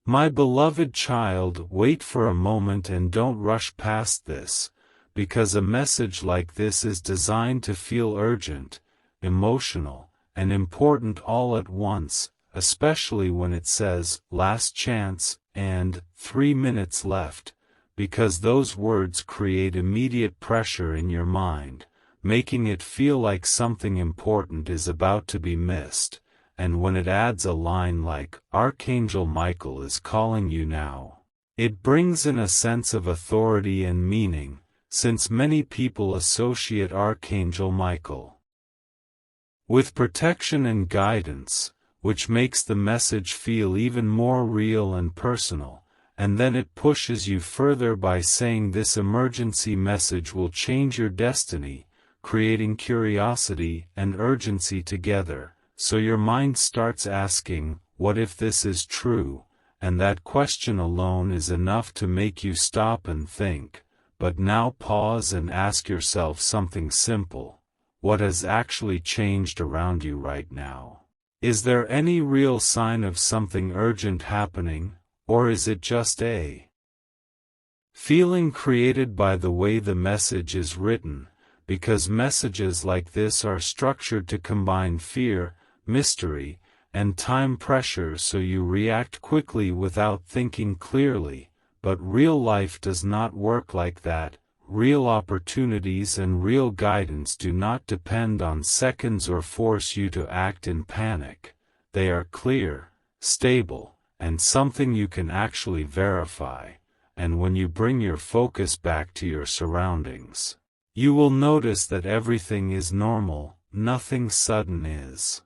My beloved child, wait for a moment and don't rush past this, because a message like this is designed to feel urgent, emotional, and important all at once, especially when it says, "last chance," and 3 minutes left, because those words create immediate pressure in your mind, making it feel like something important is about to be missed. And when it adds a line like, "Archangel Michael is calling you now," it brings in a sense of authority and meaning, since many people associate Archangel Michael with protection and guidance, which makes the message feel even more real and personal, and then it pushes you further by saying this emergency message will change your destiny, creating curiosity and urgency together. So your mind starts asking, what if this is true? And that question alone is enough to make you stop and think. But now pause and ask yourself something simple. What has actually changed around you right now? Is there any real sign of something urgent happening, or is it just a feeling created by the way the message is written? Because messages like this are structured to combine fear, mystery, and time pressure, so you react quickly without thinking clearly. But real life does not work like that. Real opportunities and real guidance do not depend on seconds or force you to act in panic. They are clear, stable, and something you can actually verify. And when you bring your focus back to your surroundings, you will notice that everything is normal, nothing sudden is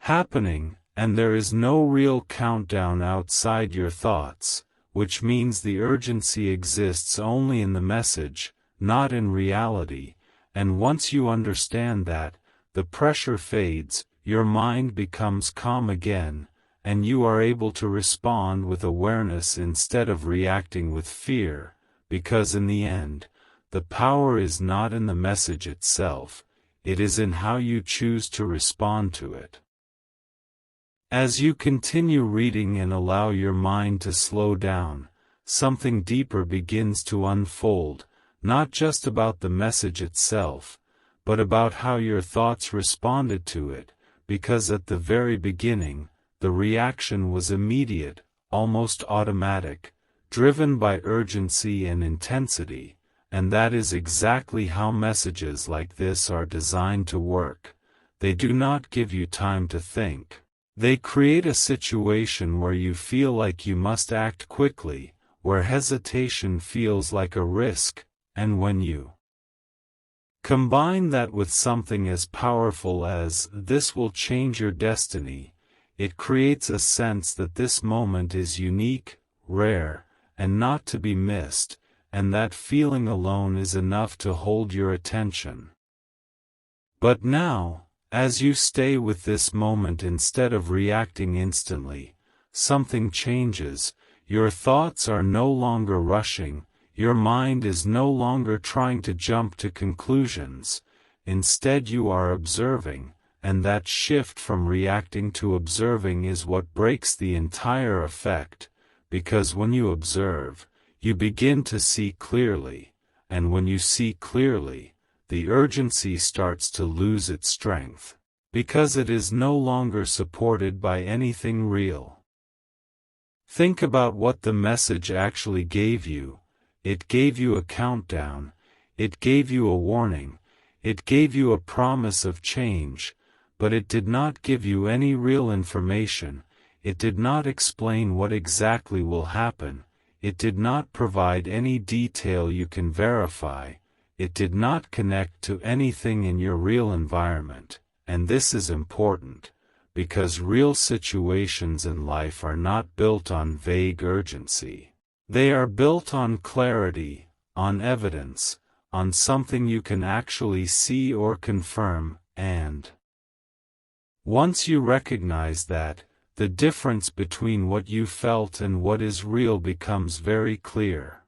happening, and there is no real countdown outside your thoughts, which means the urgency exists only in the message, not in reality. And once you understand that, the pressure fades, your mind becomes calm again, and you are able to respond with awareness instead of reacting with fear, because in the end, the power is not in the message itself, it is in how you choose to respond to it. As you continue reading and allow your mind to slow down, something deeper begins to unfold, not just about the message itself, but about how your thoughts responded to it, because at the very beginning, the reaction was immediate, almost automatic, driven by urgency and intensity, and that is exactly how messages like this are designed to work. They do not give you time to think. They create a situation where you feel like you must act quickly, where hesitation feels like a risk, and when you combine that with something as powerful as "this will change your destiny," it creates a sense that this moment is unique, rare, and not to be missed, and that feeling alone is enough to hold your attention. But now, as you stay with this moment instead of reacting instantly, something changes. Your thoughts are no longer rushing, your mind is no longer trying to jump to conclusions. Instead you are observing, and that shift from reacting to observing is what breaks the entire effect, because when you observe, you begin to see clearly, and when you see clearly, the urgency starts to lose its strength, because it is no longer supported by anything real. Think about what the message actually gave you. It gave you a countdown, it gave you a warning, it gave you a promise of change, but it did not give you any real information, it did not explain what exactly will happen, it did not provide any detail you can verify. It did not connect to anything in your real environment, and this is important, because real situations in life are not built on vague urgency. They are built on clarity, on evidence, on something you can actually see or confirm, and once you recognize that, the difference between what you felt and what is real becomes very clear.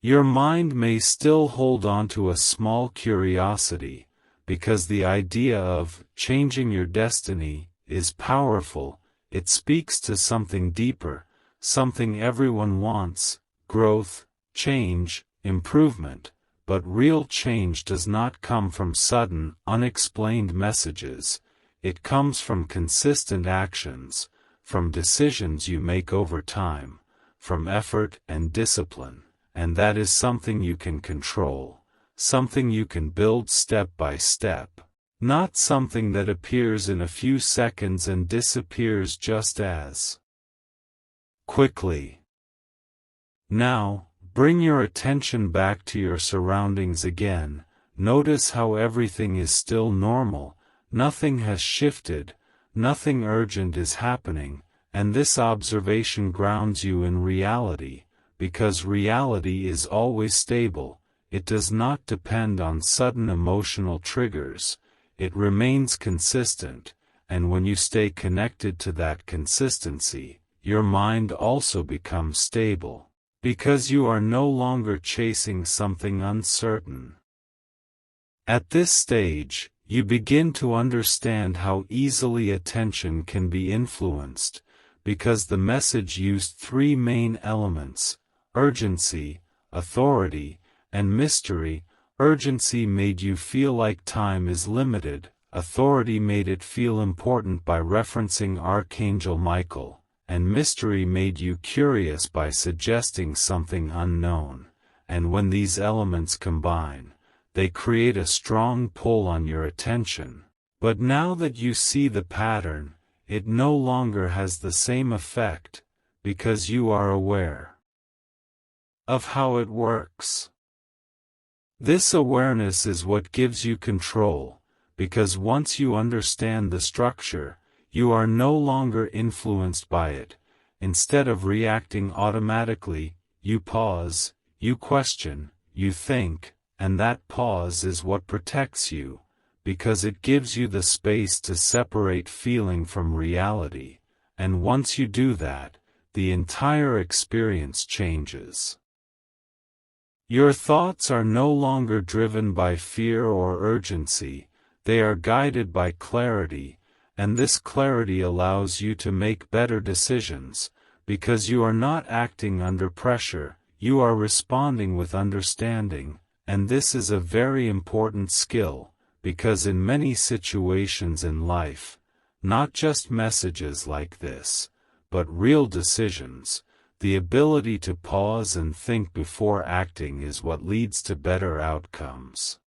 Your mind may still hold on to a small curiosity, because the idea of changing your destiny is powerful, It speaks to something deeper, something everyone wants: growth, change, improvement. But real change does not come from sudden, unexplained messages. It comes from consistent actions, from decisions you make over time, from effort and discipline, and that is something you can control, something you can build step by step, not something that appears in a few seconds and disappears just as quickly. Now, bring your attention back to your surroundings again. Notice how everything is still normal, nothing has shifted, nothing urgent is happening, and this observation grounds you in reality, because reality is always stable. It does not depend on sudden emotional triggers, it remains consistent, and when you stay connected to that consistency, your mind also becomes stable, because you are no longer chasing something uncertain. At this stage, you begin to understand how easily attention can be influenced, because the message used three main elements: urgency, authority, and mystery. Urgency made you feel like time is limited, authority made it feel important by referencing Archangel Michael, and mystery made you curious by suggesting something unknown. And when these elements combine, they create a strong pull on your attention. But now that you see the pattern, it no longer has the same effect, because you are aware of how it works. This awareness is what gives you control, because once you understand the structure, you are no longer influenced by it. Instead of reacting automatically, you pause, you question, you think, and that pause is what protects you, because it gives you the space to separate feeling from reality, and once you do that, the entire experience changes. Your thoughts are no longer driven by fear or urgency, they are guided by clarity, and this clarity allows you to make better decisions, because you are not acting under pressure, you are responding with understanding, and this is a very important skill, because in many situations in life, not just messages like this, but real decisions, the ability to pause and think before acting is what leads to better outcomes.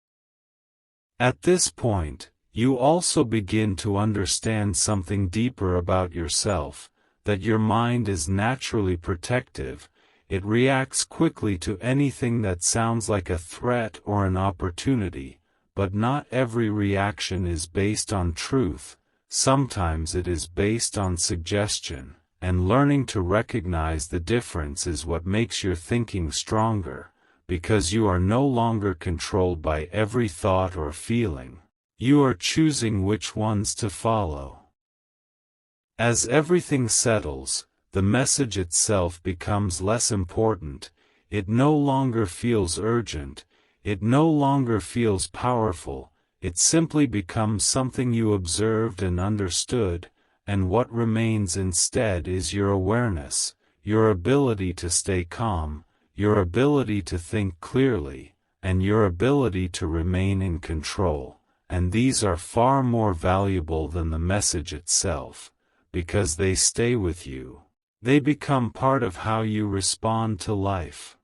At this point, you also begin to understand something deeper about yourself, that your mind is naturally protective. It reacts quickly to anything that sounds like a threat or an opportunity, but not every reaction is based on truth. Sometimes it is based on suggestion, and learning to recognize the difference is what makes your thinking stronger, because you are no longer controlled by every thought or feeling. You are choosing which ones to follow. As everything settles, the message itself becomes less important. It no longer feels urgent, it no longer feels powerful, it simply becomes something you observed and understood, and what remains instead is your awareness, your ability to stay calm, your ability to think clearly, and your ability to remain in control, and these are far more valuable than the message itself, because they stay with you. They become part of how you respond to life.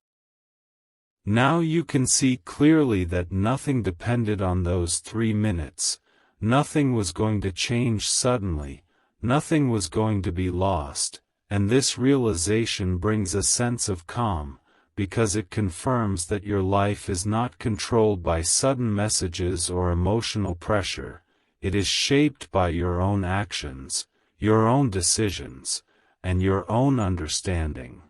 Now you can see clearly that nothing depended on those 3 minutes, nothing was going to change suddenly, nothing was going to be lost, and this realization brings a sense of calm, because it confirms that your life is not controlled by sudden messages or emotional pressure, it is shaped by your own actions, your own decisions, and your own understanding.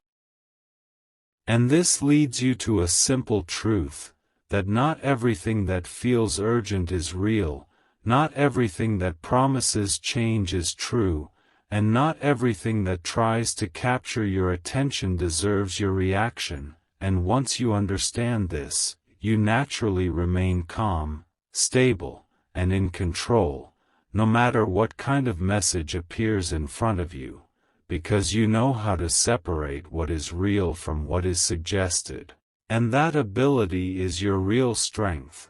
And this leads you to a simple truth, that not everything that feels urgent is real, not everything that promises change is true, and not everything that tries to capture your attention deserves your reaction, and once you understand this, you naturally remain calm, stable, and in control, no matter what kind of message appears in front of you, because you know how to separate what is real from what is suggested. And that ability is your real strength.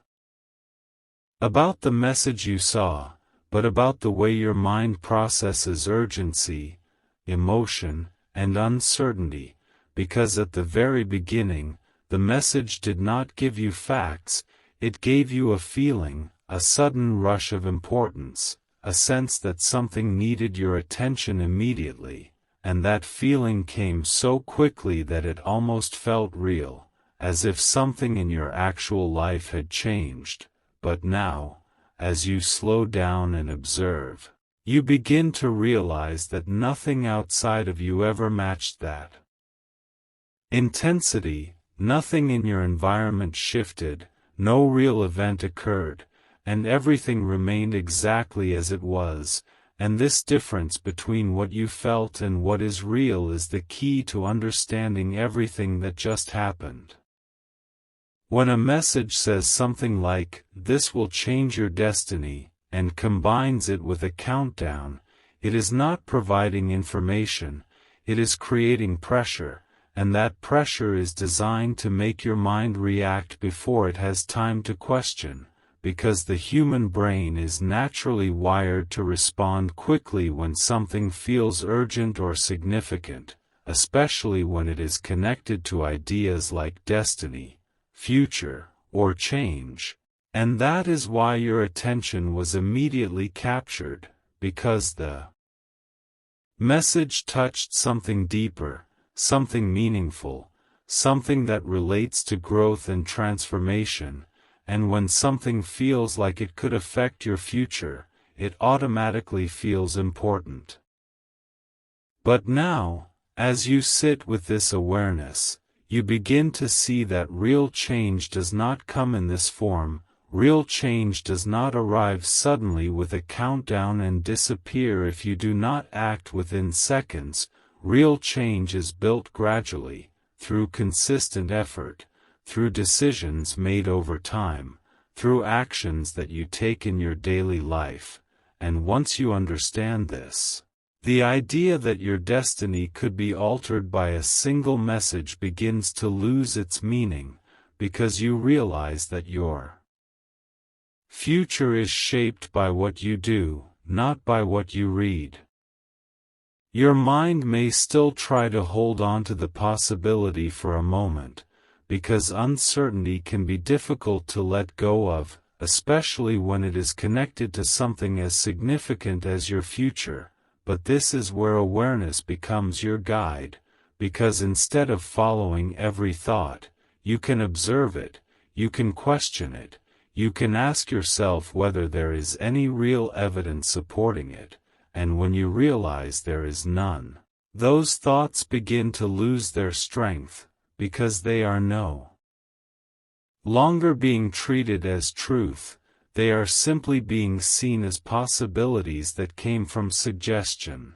About the message you saw, but about the way your mind processes urgency, emotion, and uncertainty, because at the very beginning, the message did not give you facts, it gave you a feeling, a sudden rush of importance, a sense that something needed your attention immediately, and that feeling came so quickly that it almost felt real, as if something in your actual life had changed. But now, as you slow down and observe, you begin to realize that nothing outside of you ever matched that intensity. Nothing in your environment shifted, no real event occurred, and everything remained exactly as it was, and this difference between what you felt and what is real is the key to understanding everything that just happened. When a message says something like, "This will change your destiny," and combines it with a countdown, it is not providing information, it is creating pressure, and that pressure is designed to make your mind react before it has time to question, because the human brain is naturally wired to respond quickly when something feels urgent or significant, especially when it is connected to ideas like destiny, future, or change. And that is why your attention was immediately captured, because the message touched something deeper, something meaningful, something that relates to growth and transformation, and when something feels like it could affect your future, it automatically feels important. But now, as you sit with this awareness, you begin to see that real change does not come in this form. Real change does not arrive suddenly with a countdown and disappear if you do not act within seconds. Real change is built gradually, through consistent effort, through decisions made over time, through actions that you take in your daily life, and once you understand this, the idea that your destiny could be altered by a single message begins to lose its meaning, because you realize that your future is shaped by what you do, not by what you read. Your mind may still try to hold on to the possibility for a moment, because uncertainty can be difficult to let go of, especially when it is connected to something as significant as your future, but this is where awareness becomes your guide, because instead of following every thought, you can observe it, you can question it, you can ask yourself whether there is any real evidence supporting it. And when you realize there is none, those thoughts begin to lose their strength, because they are no longer being treated as truth, they are simply being seen as possibilities that came from suggestion.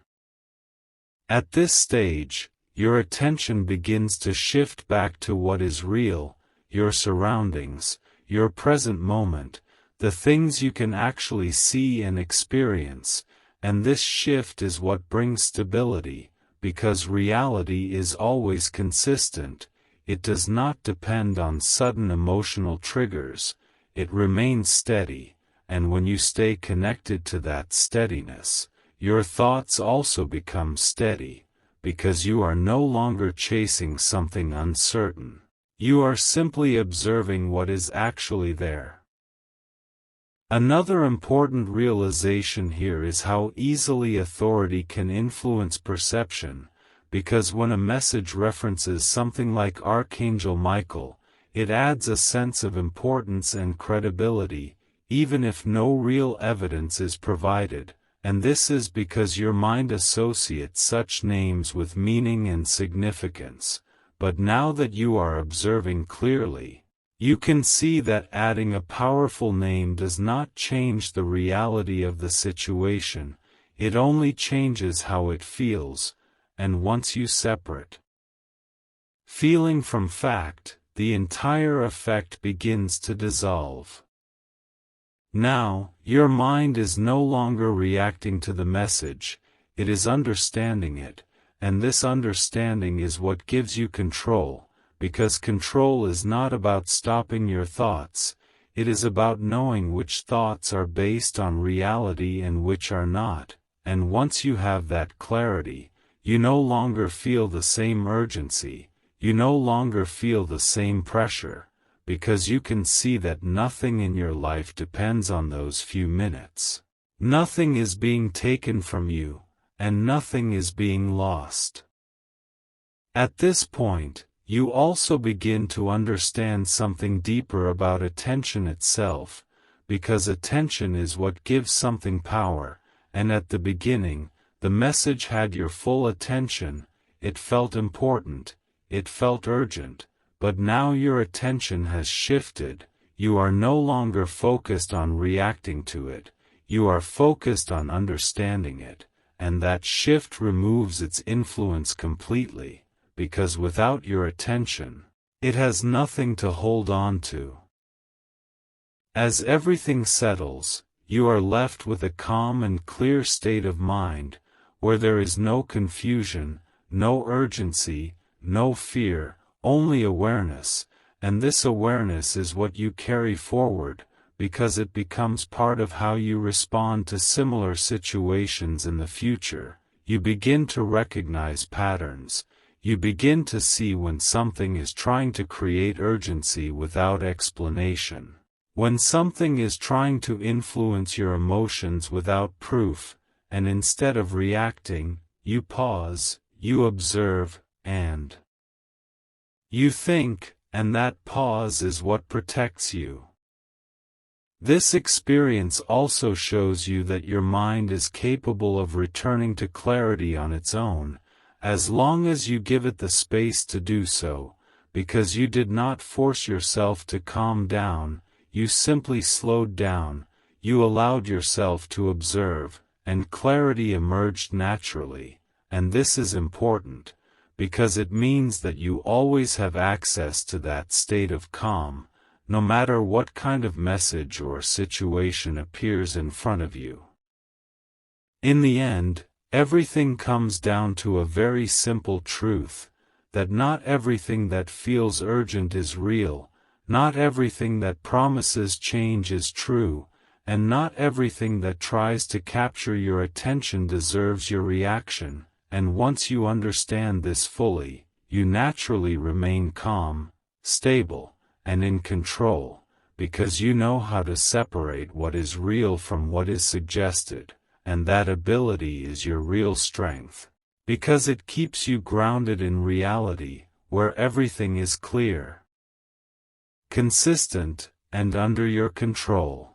At this stage, your attention begins to shift back to what is real, your surroundings, your present moment, the things you can actually see and experience. And this shift is what brings stability, because reality is always consistent, it does not depend on sudden emotional triggers, it remains steady, and when you stay connected to that steadiness, your thoughts also become steady, because you are no longer chasing something uncertain, you are simply observing what is actually there. Another important realization here is how easily authority can influence perception, because when a message references something like Archangel Michael, it adds a sense of importance and credibility, even if no real evidence is provided, and this is because your mind associates such names with meaning and significance. But now that you are observing clearly, you can see that adding a powerful name does not change the reality of the situation, it only changes how it feels, and once you separate feeling from fact, the entire effect begins to dissolve. Now, your mind is no longer reacting to the message, it is understanding it, and this understanding is what gives you control, because control is not about stopping your thoughts, it is about knowing which thoughts are based on reality and which are not, and once you have that clarity, you no longer feel the same urgency, you no longer feel the same pressure, because you can see that nothing in your life depends on those few minutes. Nothing is being taken from you, and nothing is being lost. At this point, you also begin to understand something deeper about attention itself, because attention is what gives something power, and at the beginning, the message had your full attention, it felt important, it felt urgent. But now your attention has shifted, you are no longer focused on reacting to it, you are focused on understanding it, and that shift removes its influence completely, because without your attention, it has nothing to hold on to. As everything settles, you are left with a calm and clear state of mind, where there is no confusion, no urgency, no fear, only awareness, and this awareness is what you carry forward, because it becomes part of how you respond to similar situations in the future. You begin to recognize patterns, you begin to see when something is trying to create urgency without explanation, when something is trying to influence your emotions without proof, and instead of reacting, you pause, you observe, and you think, and that pause is what protects you. This experience also shows you that your mind is capable of returning to clarity on its own, as long as you give it the space to do so, because you did not force yourself to calm down, you simply slowed down, you allowed yourself to observe, and clarity emerged naturally, and this is important, because it means that you always have access to that state of calm, no matter what kind of message or situation appears in front of you. In the end, everything comes down to a very simple truth, that not everything that feels urgent is real, not everything that promises change is true, and not everything that tries to capture your attention deserves your reaction. And once you understand this fully, you naturally remain calm, stable, and in control, because you know how to separate what is real from what is suggested, and that ability is your real strength, because it keeps you grounded in reality, where everything is clear, consistent, and under your control.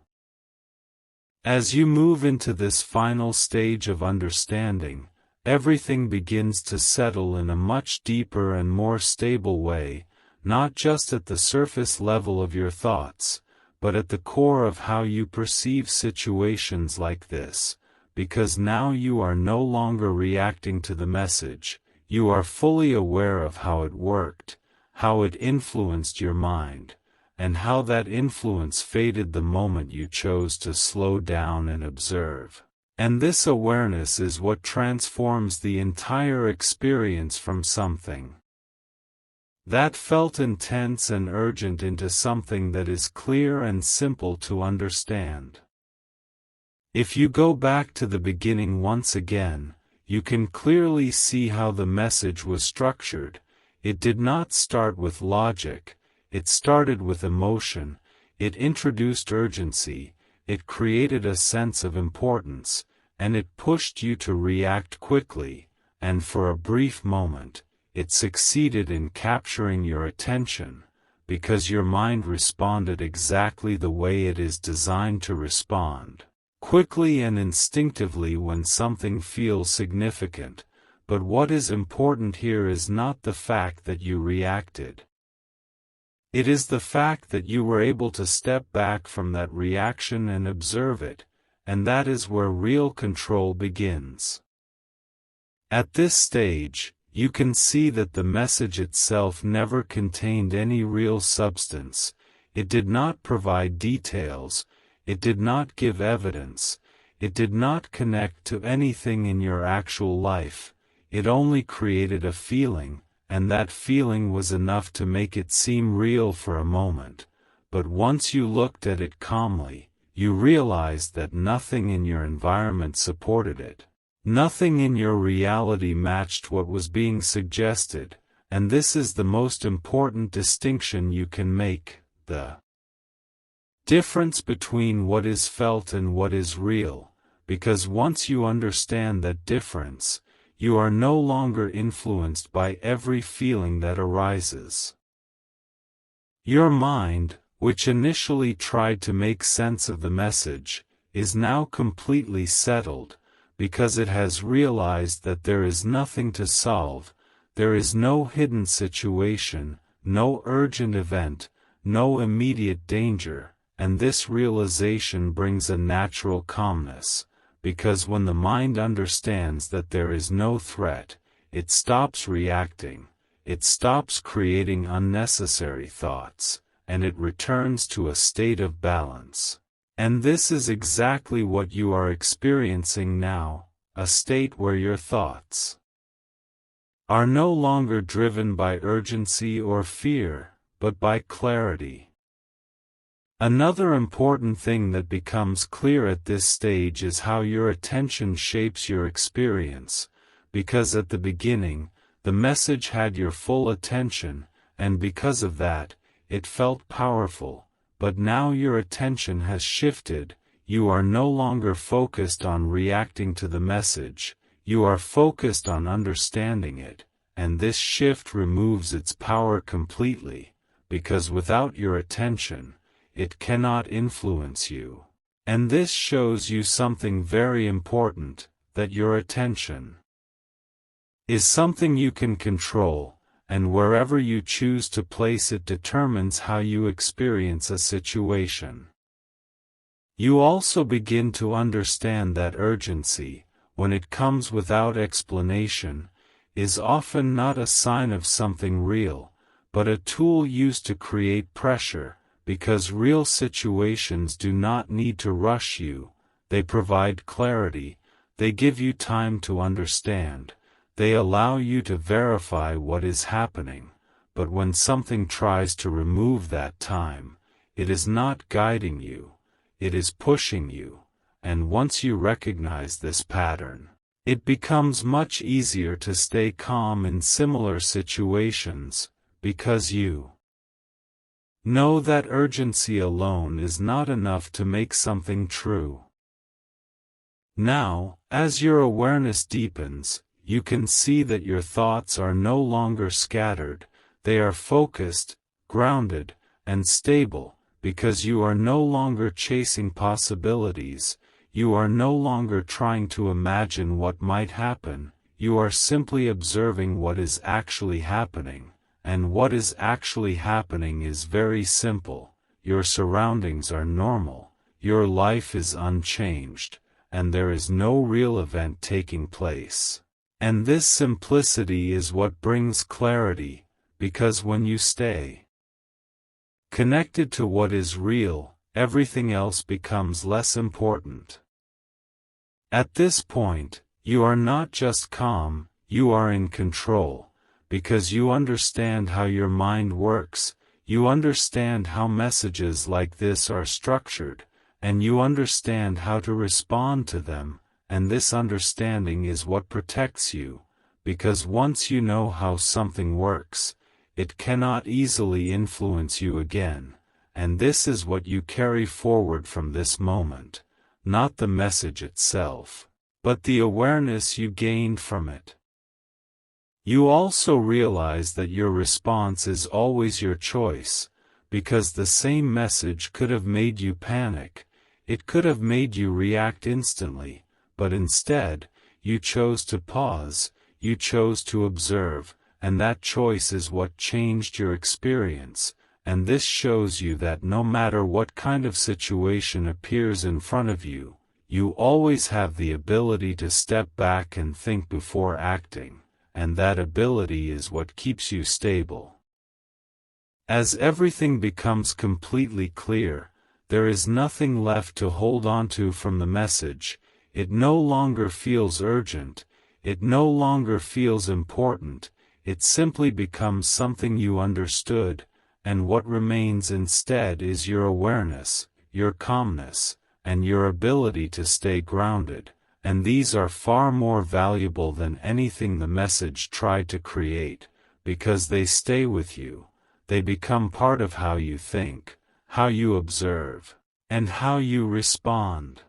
As you move into this final stage of understanding, everything begins to settle in a much deeper and more stable way, not just at the surface level of your thoughts, but at the core of how you perceive situations like this, because now you are no longer reacting to the message, you are fully aware of how it worked, how it influenced your mind, and how that influence faded the moment you chose to slow down and observe. And this awareness is what transforms the entire experience from something that felt intense and urgent into something that is clear and simple to understand. If you go back to the beginning once again, you can clearly see how the message was structured. It did not start with logic, it started with emotion, it introduced urgency, it created a sense of importance, and it pushed you to react quickly, and for a brief moment, it succeeded in capturing your attention, because your mind responded exactly the way it is designed to respond, quickly and instinctively when something feels significant. But what is important here is not the fact that you reacted. It is the fact that you were able to step back from that reaction and observe it, and that is where real control begins. At this stage, you can see that the message itself never contained any real substance, it did not provide details, it did not give evidence, it did not connect to anything in your actual life, it only created a feeling, and that feeling was enough to make it seem real for a moment. But once you looked at it calmly, you realized that nothing in your environment supported it. Nothing in your reality matched what was being suggested, and this is the most important distinction you can make, the difference between what is felt and what is real, because once you understand that difference, you are no longer influenced by every feeling that arises. Your mind, which initially tried to make sense of the message, is now completely settled, because it has realized that there is nothing to solve, there is no hidden situation, no urgent event, no immediate danger, and this realization brings a natural calmness, because when the mind understands that there is no threat, it stops reacting, it stops creating unnecessary thoughts, and it returns to a state of balance. And this is exactly what you are experiencing now, a state where your thoughts are no longer driven by urgency or fear, but by clarity. Another important thing that becomes clear at this stage is how your attention shapes your experience, because at the beginning, the message had your full attention, and because of that, it felt powerful, but now your attention has shifted, you are no longer focused on reacting to the message, you are focused on understanding it, and this shift removes its power completely, because without your attention, it cannot influence you. And this shows you something very important, that your attention is something you can control, and wherever you choose to place it determines how you experience a situation. You also begin to understand that urgency, when it comes without explanation, is often not a sign of something real, but a tool used to create pressure, because real situations do not need to rush you, they provide clarity, they give you time to understand, they allow you to verify what is happening, but when something tries to remove that time, it is not guiding you, it is pushing you, and once you recognize this pattern, it becomes much easier to stay calm in similar situations, because you know that urgency alone is not enough to make something true. Now, as your awareness deepens, you can see that your thoughts are no longer scattered, they are focused, grounded, and stable, because you are no longer chasing possibilities, you are no longer trying to imagine what might happen, you are simply observing what is actually happening. And what is actually happening is very simple, your surroundings are normal, your life is unchanged, and there is no real event taking place. And this simplicity is what brings clarity, because when you stay connected to what is real, everything else becomes less important. At this point, you are not just calm, you are in control. Because you understand how your mind works, you understand how messages like this are structured, and you understand how to respond to them, and this understanding is what protects you, because once you know how something works, it cannot easily influence you again, and this is what you carry forward from this moment, not the message itself, but the awareness you gained from it. You also realize that your response is always your choice, because the same message could have made you panic, it could have made you react instantly, but instead, you chose to pause, you chose to observe, and that choice is what changed your experience, and this shows you that no matter what kind of situation appears in front of you, you always have the ability to step back and think before acting. And that ability is what keeps you stable. As everything becomes completely clear, there is nothing left to hold onto from the message. It no longer feels urgent, it no longer feels important, it simply becomes something you understood, and what remains instead is your awareness, your calmness, and your ability to stay grounded, and these are far more valuable than anything the message tried to create, because they stay with you, they become part of how you think, how you observe, and how you respond.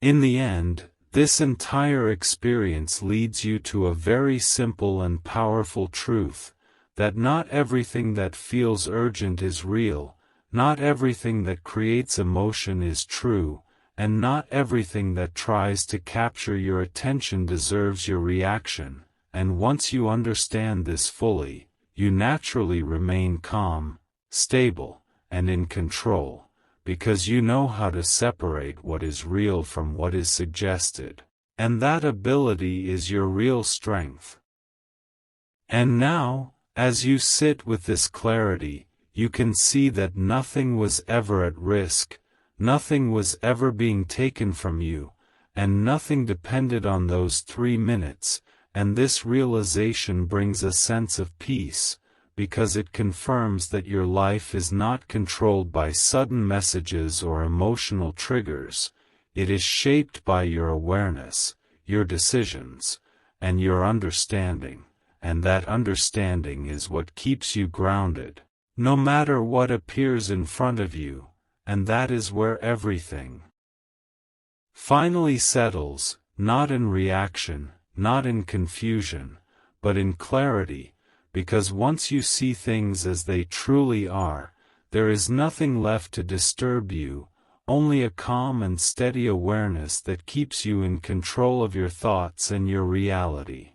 In the end, this entire experience leads you to a very simple and powerful truth, that not everything that feels urgent is real, not everything that creates emotion is true, and not everything that tries to capture your attention deserves your reaction, and once you understand this fully, you naturally remain calm, stable, and in control, because you know how to separate what is real from what is suggested, and that ability is your real strength. And now, as you sit with this clarity, you can see that nothing was ever at risk, nothing was ever being taken from you, and nothing depended on those 3 minutes, and this realization brings a sense of peace, because it confirms that your life is not controlled by sudden messages or emotional triggers, it is shaped by your awareness, your decisions, and your understanding, and that understanding is what keeps you grounded, no matter what appears in front of you, and that is where everything finally settles, not in reaction, not in confusion, but in clarity, because once you see things as they truly are, there is nothing left to disturb you, only a calm and steady awareness that keeps you in control of your thoughts and your reality.